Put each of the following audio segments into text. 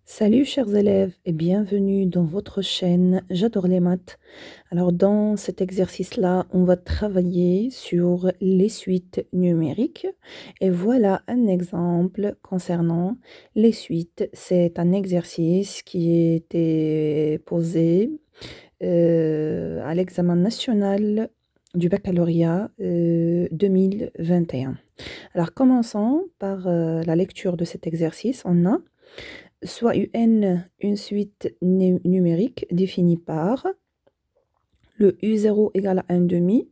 Salut chers élèves et bienvenue dans votre chaîne J'adore les maths. Alors dans cet exercice-là, on va travailler sur les suites numériques et voilà un exemple concernant les suites. C'est un exercice qui a été posé à l'examen national du baccalauréat 2021. Alors commençons par la lecture de cet exercice. On a soit UN, une suite numérique définie par le U0 égale à 1 demi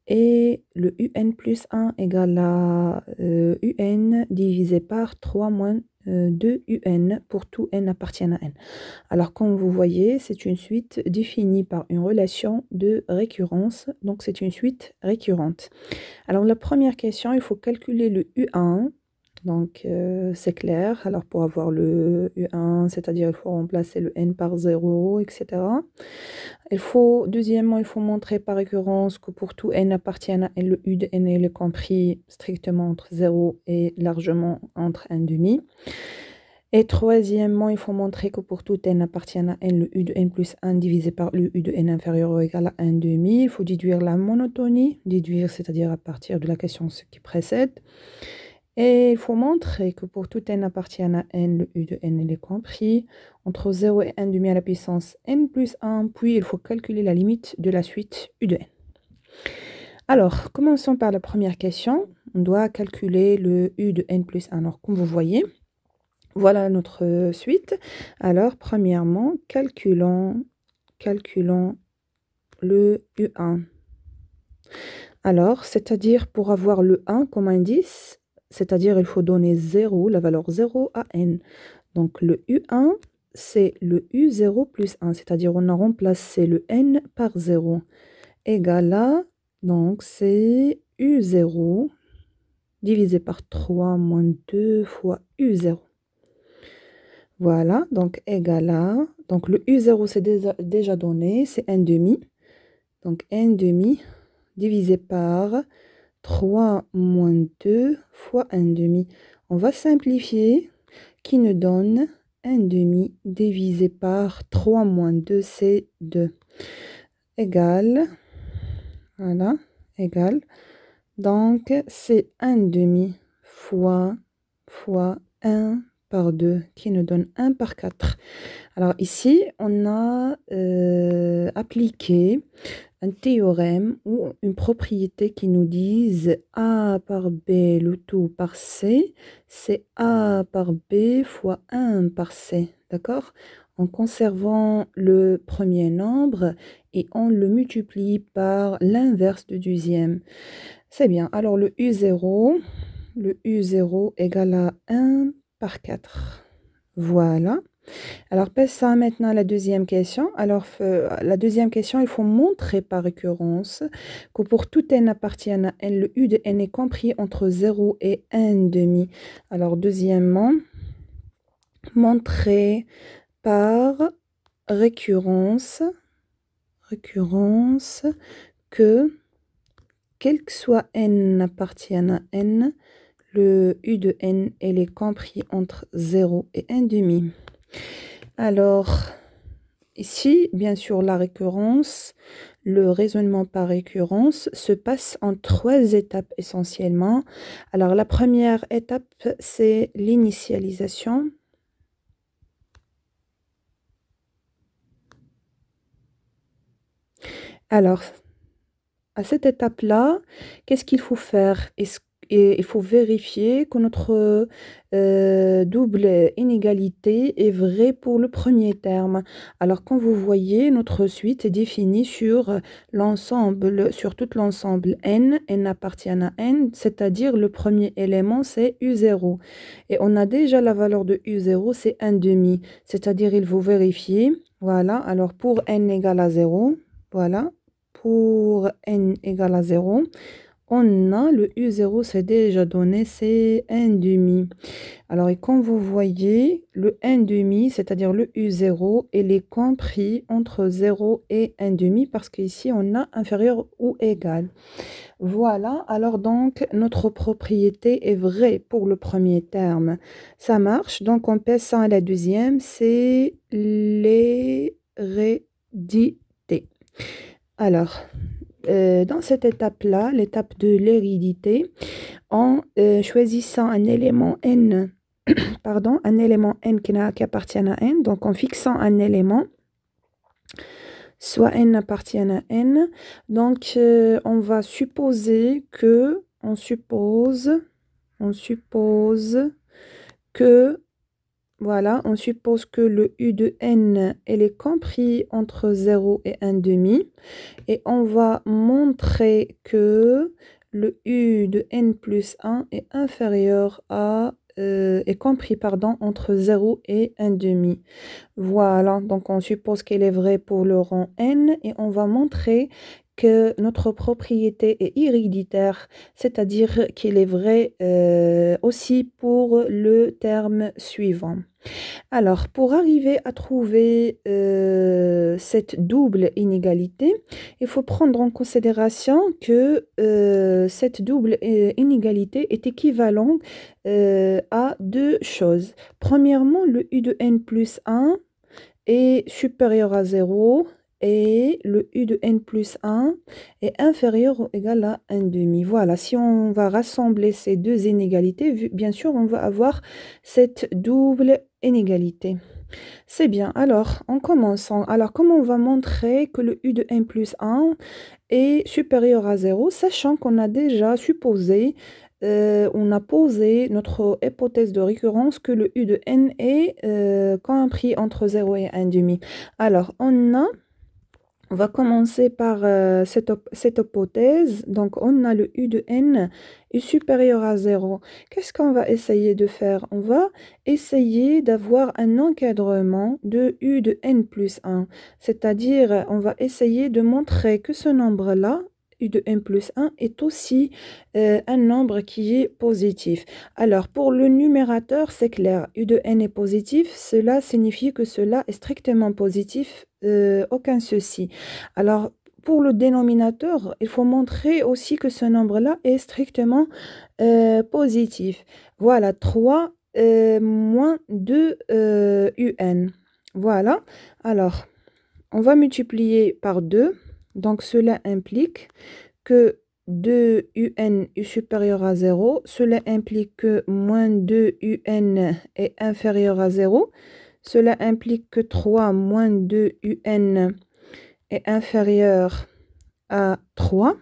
et le UN plus 1 égale à UN divisé par 3 moins 2 UN pour tout n appartient à n. Alors comme vous voyez, c'est une suite définie par une relation de récurrence, donc c'est une suite récurrente. Alors la première question, il faut calculer le U1. Donc, c'est clair. Alors, pour avoir le U1, c'est-à-dire il faut remplacer le n par 0, etc. Deuxièmement, il faut montrer par récurrence que pour tout n appartient à n, le U de n est compris strictement entre 0 et largement entre 1 demi. Et troisièmement, il faut montrer que pour tout n appartient à n, le U de n plus 1 divisé par le U de n inférieur ou égal à 1 demi. Il faut déduire la monotonie. Déduire, c'est-à-dire à partir de la question ce qui précède. Et il faut montrer que pour tout n appartient à n, le U de n est compris entre 0 et 1 demi à la puissance n plus 1, puis il faut calculer la limite de la suite U de n. Alors, commençons par la première question. On doit calculer le U de n plus 1. Alors, comme vous voyez, voilà notre suite. Alors, premièrement, calculons le U1. Alors, c'est-à-dire pour avoir le 1 comme indice, c'est-à-dire il faut donner 0, la valeur 0 à n. Donc le U1, c'est le U0 plus 1, c'est-à-dire on a remplacé le n par 0. Égal à, donc c'est U0 divisé par 3 moins 2 fois U0. Voilà, donc égal à, donc le U0 c'est déjà donné, c'est 1 demi. Donc 1 demi divisé par 3 moins 2 fois 1 demi. On va simplifier, qui nous donne 1 demi divisé par 3 moins 2, c'est 2. Égal, voilà, égal. Donc, c'est 1 demi fois 1 par 2, qui nous donne 1 par 4. Alors ici, on a appliqué un théorème ou une propriété qui nous dise A par B, le tout par C, c'est A par B fois 1 par C, d'accord? En conservant le premier nombre et on le multiplie par l'inverse du deuxième. C'est bien. Alors le U0 égale à 1 par 4. Voilà. Alors, passe ça maintenant à la deuxième question. Alors, la deuxième question, il faut montrer par récurrence que pour tout n appartient à n, le U de n est compris entre 0 et 1 demi. Alors, deuxièmement, montrer par récurrence que, quel que soit n appartient à n, le U de n est compris entre 0 et 1 demi. Alors, ici, bien sûr, la récurrence, le raisonnement par récurrence se passe en 3 étapes essentiellement. Alors, la première étape, c'est l'initialisation. Alors, à cette étape-là, qu'est-ce qu'il faut faire? Et il faut vérifier que notre double inégalité est vraie pour le premier terme. Alors, comme vous voyez, notre suite est définie sur l'ensemble, sur tout l'ensemble n appartient à n, c'est-à-dire le premier élément, c'est U0. Et on a déjà la valeur de U0, c'est 1 demi, c'est-à-dire il faut vérifier. Voilà, alors pour n égale à 0, voilà, pour n égale à 0, On a le U0, c'est déjà donné, c'est 1 demi. Alors, et comme vous voyez, le 1 demi, c'est-à-dire le U0, il est compris entre 0 et 1 demi parce qu'ici, on a inférieur ou égal. Voilà, alors donc, notre propriété est vraie pour le premier terme. Ça marche, donc on pèse ça à la deuxième, c'est l'hérédité. Alors, dans cette étape-là, l'étape de l'hérédité, en choisissant un élément n, pardon, un élément n qui appartient à n, donc en fixant un élément, soit n appartient à n, donc on va supposer que, on suppose que, voilà, on suppose que le u de n, elle est compris entre 0 et 1 demi. Et on va montrer que le u de n plus 1 est inférieur à, est compris, pardon, entre 0 et 1 demi. Voilà, donc on suppose qu'elle est vraie pour le rang n et on va montrer que notre propriété est héréditaire, c'est-à-dire qu'il est vrai aussi pour le terme suivant. Alors, pour arriver à trouver cette double inégalité, il faut prendre en considération que cette double inégalité est équivalente à deux choses. Premièrement, le u de n plus 1 est supérieur à 0 et le u de n plus 1 est inférieur ou égal à 1 demi. Voilà, si on va rassembler ces deux inégalités, bien sûr, on va avoir cette double inégalité. C'est bien. Alors, en commençant, alors comment on va montrer que le u de n plus 1 est supérieur à 0, sachant qu'on a déjà supposé, on a posé notre hypothèse de récurrence que le u de n est compris entre 0 et 1 demi. Alors, on va commencer par cette hypothèse. Donc, on a le u de n est supérieur à 0. Qu'est-ce qu'on va essayer de faire? On va essayer d'avoir un encadrement de u de n plus 1. C'est-à-dire, on va essayer de montrer que ce nombre-là, u de n plus 1, est aussi un nombre qui est positif. Alors, pour le numérateur, c'est clair, u de n est positif, cela signifie que cela est strictement positif, aucun souci. Alors, pour le dénominateur, il faut montrer aussi que ce nombre-là est strictement positif. Voilà, 3 moins 2 un. Voilà, alors, on va multiplier par 2. Donc, cela implique que 2un est supérieur à 0. Cela implique que moins 2un est inférieur à 0. Cela implique que 3 moins 2un est inférieur à 3.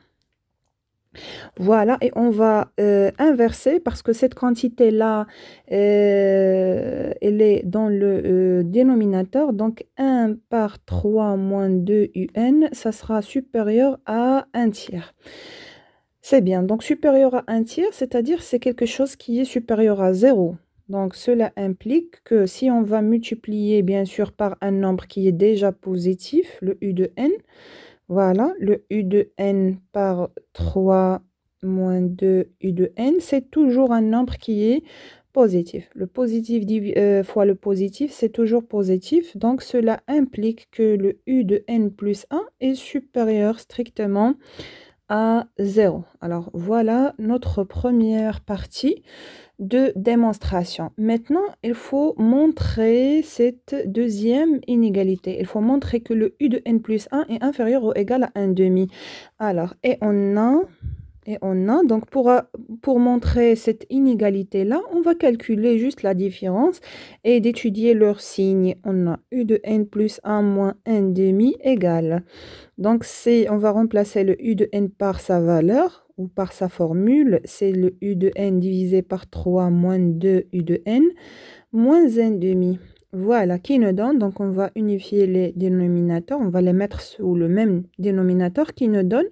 Voilà, et on va inverser parce que cette quantité-là, elle est dans le dénominateur. Donc, 1 par 3 moins 2un, ça sera supérieur à 1 tiers. C'est bien. Donc, supérieur à 1 tiers, c'est-à-dire c'est quelque chose qui est supérieur à 0. Donc, cela implique que si on va multiplier, bien sûr, par un nombre qui est déjà positif, le u de n, voilà, le u de n par 3 moins 2 u de n, c'est toujours un nombre qui est positif. Le positif fois le positif, c'est toujours positif. Donc, cela implique que le u de n plus 1 est supérieur strictement à 0. Alors, voilà notre première partie de démonstration. Maintenant, il faut montrer cette deuxième inégalité. Il faut montrer que le u de n plus 1 est inférieur ou égal à 1 demi. Alors, donc pour montrer cette inégalité-là, on va calculer juste la différence et d'étudier leur signe. On a u de n plus 1 moins 1 demi égale. Donc, on va remplacer le u de n par sa valeur ou par sa formule. C'est le u de n divisé par 3 moins 2 u de n moins 1 demi. Voilà, qui nous donne, donc on va unifier les dénominateurs, on va les mettre sous le même dénominateur qui nous donne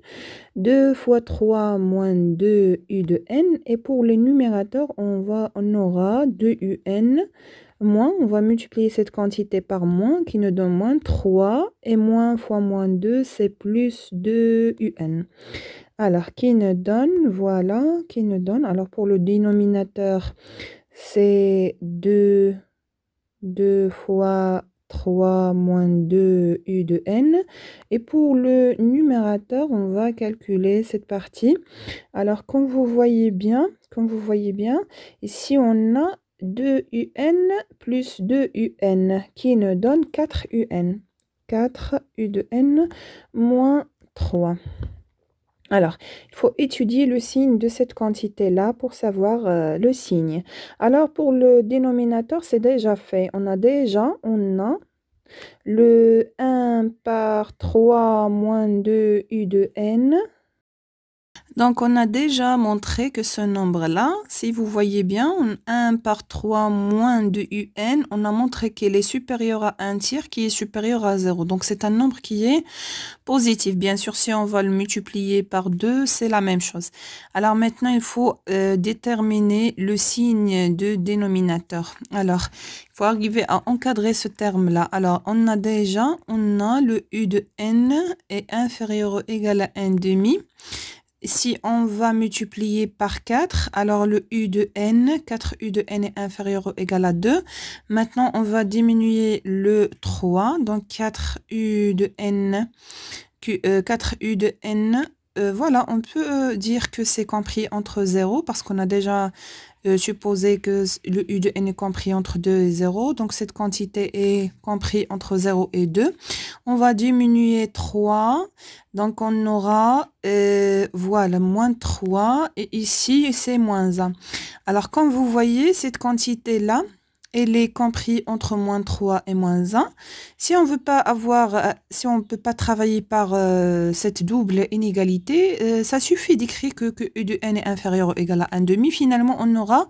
2 fois 3 moins 2 u de n. Et pour les numérateurs, on aura 2 un moins, on va multiplier cette quantité par moins qui nous donne moins 3. Et moins fois moins 2, c'est plus 2 un. Alors, qui nous donne, voilà, qui nous donne. Alors, pour le dénominateur, c'est 2 fois 3 moins 2 u de n. Et pour le numérateur, on va calculer cette partie. Alors, comme vous voyez bien, ici, on a 2un plus 2un qui nous donne 4un. 4 u de n moins 3. Alors, il faut étudier le signe de cette quantité-là pour savoir le signe. Alors, pour le dénominateur, c'est déjà fait. On a le 1 par 3 moins 2 u de n. Donc, on a déjà montré que ce nombre-là, si vous voyez bien, 1 par 3 moins 2un, on a montré qu'il est supérieur à un tiers qui est supérieur à 0. Donc, c'est un nombre qui est positif. Bien sûr, si on va le multiplier par 2, c'est la même chose. Alors, maintenant, il faut déterminer le signe de dénominateur. Alors, il faut arriver à encadrer ce terme-là. Alors, on a le u de n est inférieur ou égal à 1 demi. Si on va multiplier par 4, alors le u de n, 4u de n est inférieur ou égal à 2. Maintenant, on va diminuer le 3, donc 4u de n, voilà, on peut dire que c'est compris entre 0 parce qu'on a déjà supposé que le u de n est compris entre 2 et 0. Donc, cette quantité est comprise entre 0 et 2. On va diminuer 3. Donc, on aura, voilà, moins 3. Et ici, c'est moins 1. Alors, comme vous voyez, cette quantité-là, elle est comprise entre moins 3 et moins 1. Si on veut pas si on ne peut pas travailler par cette double inégalité, ça suffit d'écrire que u de n est inférieur ou égal à 1 demi. Finalement, on n'aura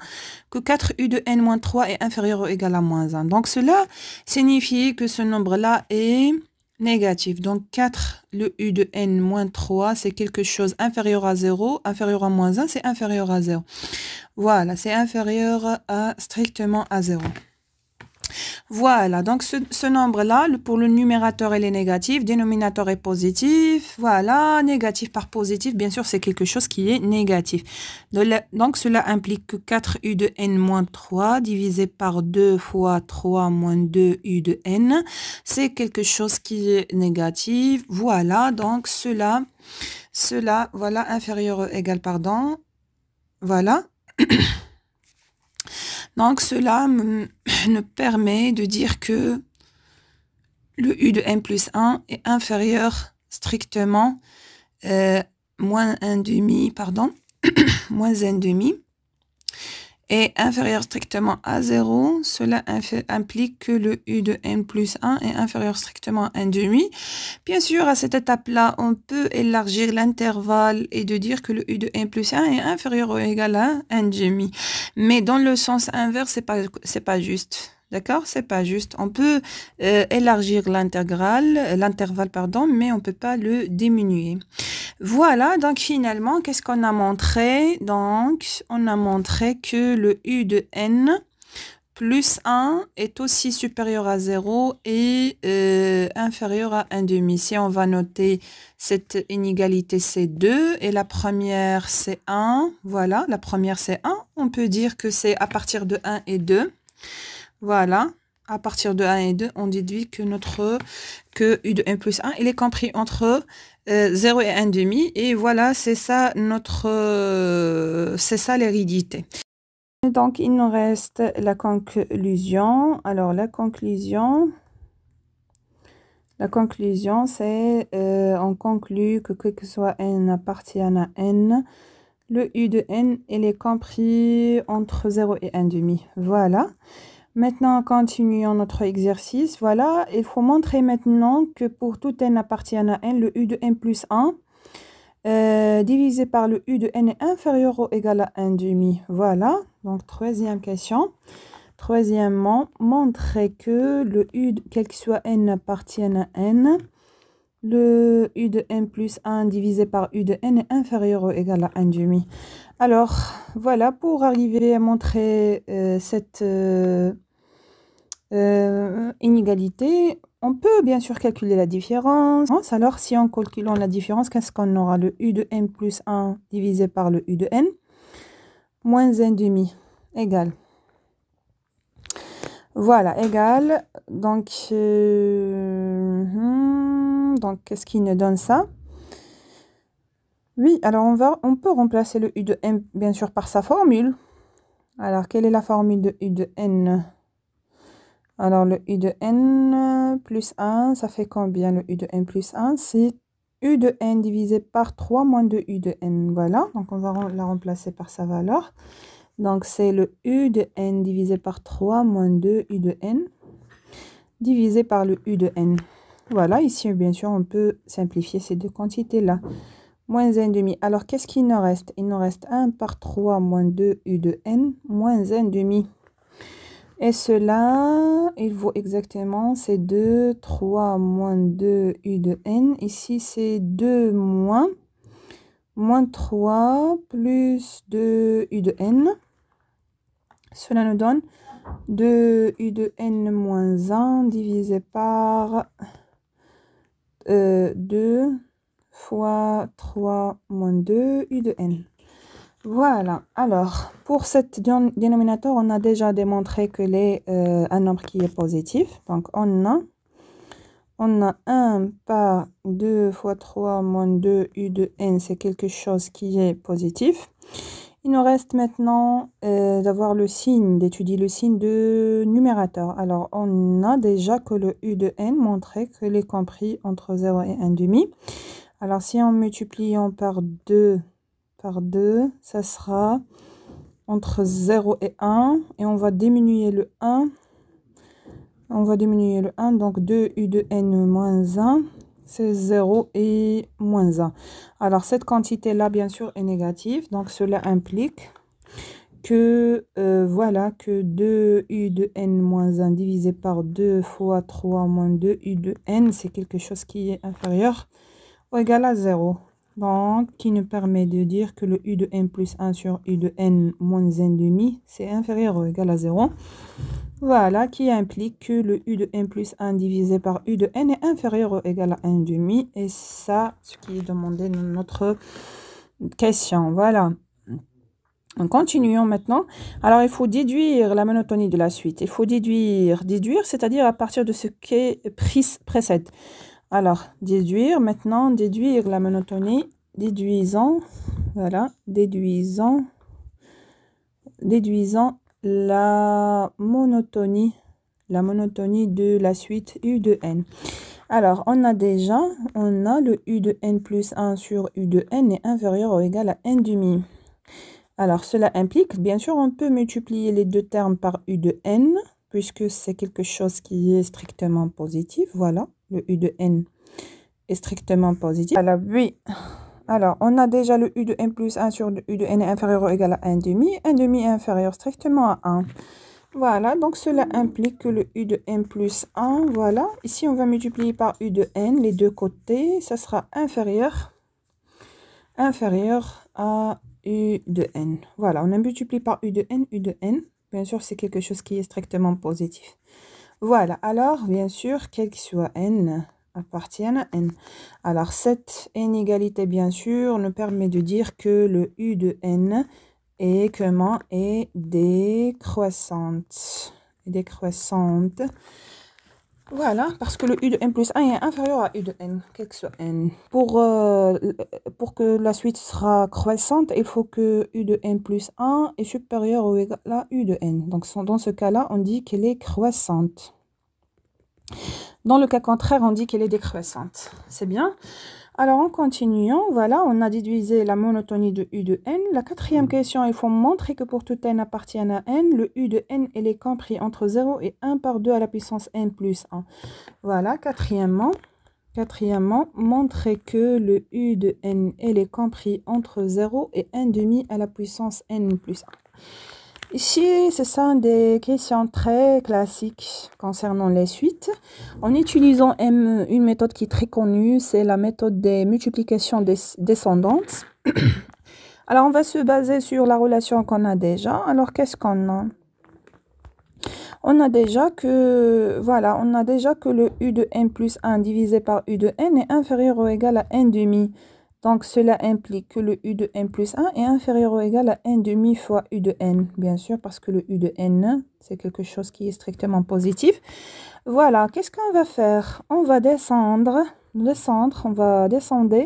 que 4 u de n moins 3 est inférieur ou égal à moins 1. Donc, cela signifie que ce nombre-là est négatif. Donc, 4, le u de n moins 3, c'est quelque chose inférieur à 0. Inférieur à moins 1, c'est inférieur à 0. Voilà, c'est inférieur à strictement à 0. Voilà, donc ce nombre-là, pour le numérateur, il est négatif, dénominateur est positif. Voilà, négatif par positif, bien sûr, c'est quelque chose qui est négatif. Donc, cela implique que 4u de n moins 3 divisé par 2 fois 3 moins 2u de n, c'est quelque chose qui est négatif. Voilà, donc cela, voilà, inférieur ou égal, pardon. Voilà. Donc, cela me permet de dire que le u de n plus 1 est inférieur strictement moins 1 demi, pardon, moins 1 demi, est inférieur strictement à 0. Cela implique que le u de n plus 1 est inférieur strictement à 1 demi. Bien sûr, à cette étape-là, on peut élargir l'intervalle et de dire que le u de n plus 1 est inférieur ou égal à 1 demi. Mais dans le sens inverse, c'est pas juste. D'accord? C'est pas juste. On peut élargir l'intervalle, pardon, mais on peut pas le diminuer. Voilà, donc finalement, qu'est-ce qu'on a montré? Donc, on a montré que le u de n plus 1 est aussi supérieur à 0 et inférieur à 1 demi. Si on va noter cette inégalité, c'est 2 et la première, c'est 1. Voilà, la première, c'est 1. On peut dire que c'est à partir de 1 et 2. Voilà, à partir de 1 et 2, on déduit que u de n plus 1, il est compris entre 0 et 1 demi. Et voilà, c'est ça l'hérédité. Donc, il nous reste la conclusion. Alors, la conclusion, c'est, on conclut que quel que soit n appartient à n, le u de n, il est compris entre 0 et 1 demi. Voilà. Maintenant, continuons notre exercice. Voilà, il faut montrer maintenant que pour tout n appartient à n, le u de n plus 1 divisé par le u de n est inférieur ou égal à 1 demi. Voilà, donc troisième question. Troisièmement, montrer que le u, quel que soit n appartient à n, le u de n plus 1 divisé par u de n est inférieur ou égal à 1 demi. Alors, voilà, pour arriver à montrer cette inégalité, on peut bien sûr calculer la différence. Alors, si en calculant la différence, qu'est-ce qu'on aura? Le u de n plus 1 divisé par le u de n moins 1 demi égale. Voilà, égale. Donc qu'est-ce qui nous donne ça? Oui, alors on peut remplacer le u de n, bien sûr, par sa formule. Alors, quelle est la formule de u de n? Alors, le u de n plus 1, ça fait combien le u de n plus 1? C'est u de n divisé par 3 moins 2 u de n. Voilà, donc on va la remplacer par sa valeur. Donc, c'est le u de n divisé par 3 moins 2 u de n divisé par le u de n. Voilà, ici, bien sûr, on peut simplifier ces deux quantités-là. Moins 1 demi. Alors, qu'est-ce qu'il nous reste? Il nous reste 1 par 3 moins 2 u de n moins 1 demi. Et cela, il vaut exactement, c'est 2, 3 moins 2 u de n. Ici, c'est 2 moins 3 plus 2 u de n. Cela nous donne 2 u de n moins 1 divisé par 2 fois 3 moins 2 u de n. Voilà, alors pour cette dénominateur, on a déjà démontré que un nombre qui est positif. Donc on a 1 par 2 fois 3 moins 2 u de n, c'est quelque chose qui est positif. Il nous reste maintenant d'avoir le signe, d'étudier le signe de numérateur. Alors on a déjà que le u de n montrait qu'il est compris entre 0 et 1 demi. Alors si on multiplie par 2, ça sera entre 0 et 1. Et on va diminuer le 1. Donc 2 u de n moins 1, c'est 0 et moins 1. Alors cette quantité-là, bien sûr, est négative. Donc cela implique que, voilà, que 2 u de n moins 1 divisé par 2 fois 3 moins 2 u de n, c'est quelque chose qui est inférieur ou égal à 0. Donc, qui nous permet de dire que le u de n plus 1 sur u de n moins 1 demi, c'est inférieur ou égal à 0. Voilà, qui implique que le u de n plus 1 divisé par u de n est inférieur ou égal à 1 demi. Et ça, ce qui est demandé dans notre question. Voilà. Continuons maintenant. Alors, il faut déduire la monotonie de la suite. Il faut déduire, c'est-à-dire à partir de ce qui précède. Alors, déduire la monotonie, déduisant la monotonie de la suite u de n. Alors, on a le u de n plus 1 sur u de n est inférieur ou égal à 1 demi. Alors, cela implique, bien sûr, on peut multiplier les deux termes par u de n, puisque c'est quelque chose qui est strictement positif. Voilà, le u de n est strictement positif. Alors, oui. Alors, on a déjà le u de n plus 1 sur u de n est inférieur ou égal à 1 demi. 1 demi est inférieur strictement à 1. Voilà, donc cela implique que le u de n plus 1, voilà. Ici, on va multiplier par u de n, les deux côtés. Ça sera inférieur à u de n. Voilà, on a multiplié par u de n. Bien sûr, c'est quelque chose qui est strictement positif. Voilà, alors, bien sûr, quel que soit n, appartiennent à n. Alors, cette inégalité, bien sûr, nous permet de dire que le u de n est décroissante. Voilà, parce que le u de n plus 1 est inférieur à u de n, quel que soit n. Pour que la suite sera croissante, il faut que u de n plus 1 est supérieur ou égal à u de n. Donc, dans ce cas-là, on dit qu'elle est croissante. Dans le cas contraire, on dit qu'elle est décroissante. C'est bien. Alors, en continuant, voilà, on a déduisé la monotonie de u de n. La quatrième question, il faut montrer que pour tout n appartiennent à n, le u de n, il est compris entre 0 et 1 par 2 à la puissance n plus 1. Voilà, quatrièmement, montrer que le u de n, il est compris entre 0 et 1 demi à la puissance n plus 1. Ici, ce sont des questions très classiques concernant les suites. En utilisant une méthode qui est très connue, c'est la méthode des multiplications descendantes. Alors, on va se baser sur la relation qu'on a déjà. Alors, qu'est-ce qu'on a? On a déjà que, voilà, on a déjà que le u de n plus 1 divisé par u de n est inférieur ou égal à n demi. Donc, cela implique que le u de n plus 1 est inférieur ou égal à n demi fois u de n. Bien sûr, parce que le u de n, c'est quelque chose qui est strictement positif. Voilà, qu'est-ce qu'on va faire? On va descendre, on va descendre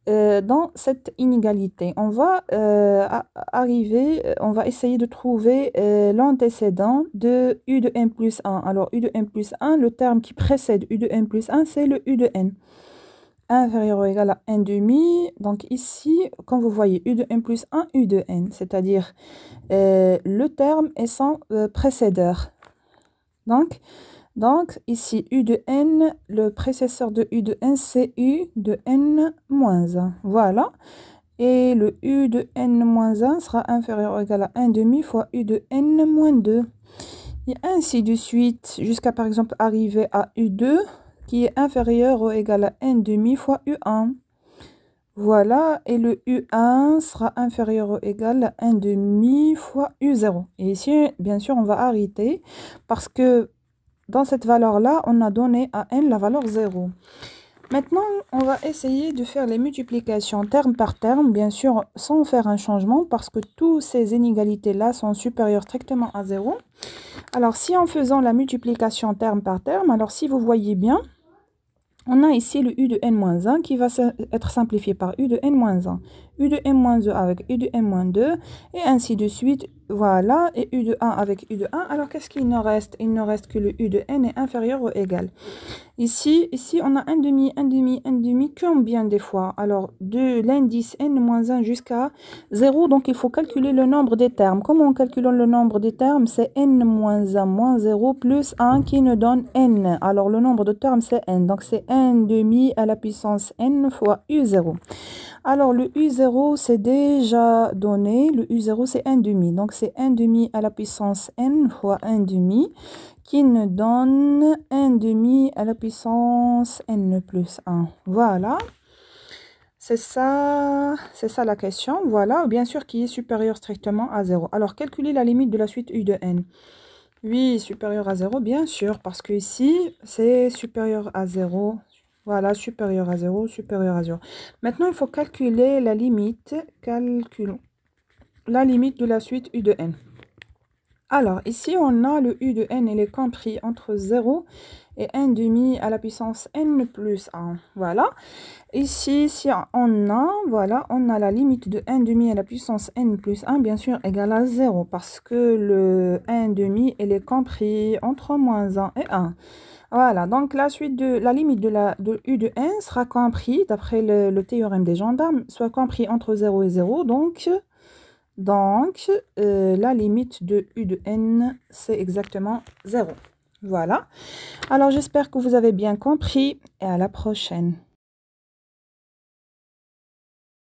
dans cette inégalité. On va on va essayer de trouver l'antécédent de u de n plus 1. Alors, u de n plus 1, le terme qui précède u de n plus 1, c'est le u de n. Inférieur ou égal à n demi. Donc ici, comme vous voyez, u de n plus 1, u de n, c'est-à-dire le terme est son précédeur. Donc, ici, u de n, le précesseur de u de n, c'est u de n moins 1. Voilà. Et le u de n moins 1 sera inférieur ou égal à 1 demi fois u de n moins 2. Et ainsi de suite, jusqu'à par exemple arriver à u2, qui est inférieur ou égal à n demi fois u1. Voilà, et le u1 sera inférieur ou égal à 1 demi fois u0. Et ici, bien sûr, on va arrêter parce que dans cette valeur-là, on a donné à n la valeur 0. Maintenant, on va essayer de faire les multiplications terme par terme, bien sûr, sans faire un changement, parce que toutes ces inégalités-là sont supérieures strictement à 0. Alors, si en faisant la multiplication terme par terme, alors si vous voyez bien, on a ici le u de n-1 qui va être simplifié par u de n-1, u de n-2 avec u de n-2, et ainsi de suite. Voilà, et u de 1 avec u de 1. Alors, qu'est-ce qu'il nous reste? Il ne reste que le u de n est inférieur ou égal. Ici, on a 1 demi, 1 demi, 1 demi, combien des fois? Alors, de l'indice n-1 jusqu'à 0, donc il faut calculer le nombre des termes. Comment on calcule le nombre des termes? C'est n-1 moins 0 plus 1 qui nous donne n. Alors, le nombre de termes, c'est n. Donc, c'est 1 demi à la puissance n fois u0. Alors, le u0, c'est déjà donné. Le u0, c'est 1 demi. Donc, c'est 1 demi à la puissance n fois 1 demi qui nous donne 1 demi à la puissance n plus 1. Voilà. C'est ça la question. Voilà, bien sûr, qui est supérieur strictement à 0. Alors, calculer la limite de la suite u de n. Oui, supérieur à 0, bien sûr, parce que ici, c'est supérieur à 0. Voilà, supérieur à 0, supérieur à 0. Maintenant, il faut calculer la limite. Calculons la limite de la suite u de n. Alors, ici, on a le u de n, il est compris entre 0 et 1 demi à la puissance n plus 1. Voilà. Ici, si on a, voilà, on a la limite de 1 demi à la puissance n plus 1, bien sûr, égale à 0, parce que le 1 demi, il est compris entre moins 1 et 1. Voilà, donc la limite de u de n sera compris, d'après le théorème des gendarmes, soit compris entre 0 et 0, donc la limite de u de n, c'est exactement 0. Voilà. Alors, j'espère que vous avez bien compris et à la prochaine.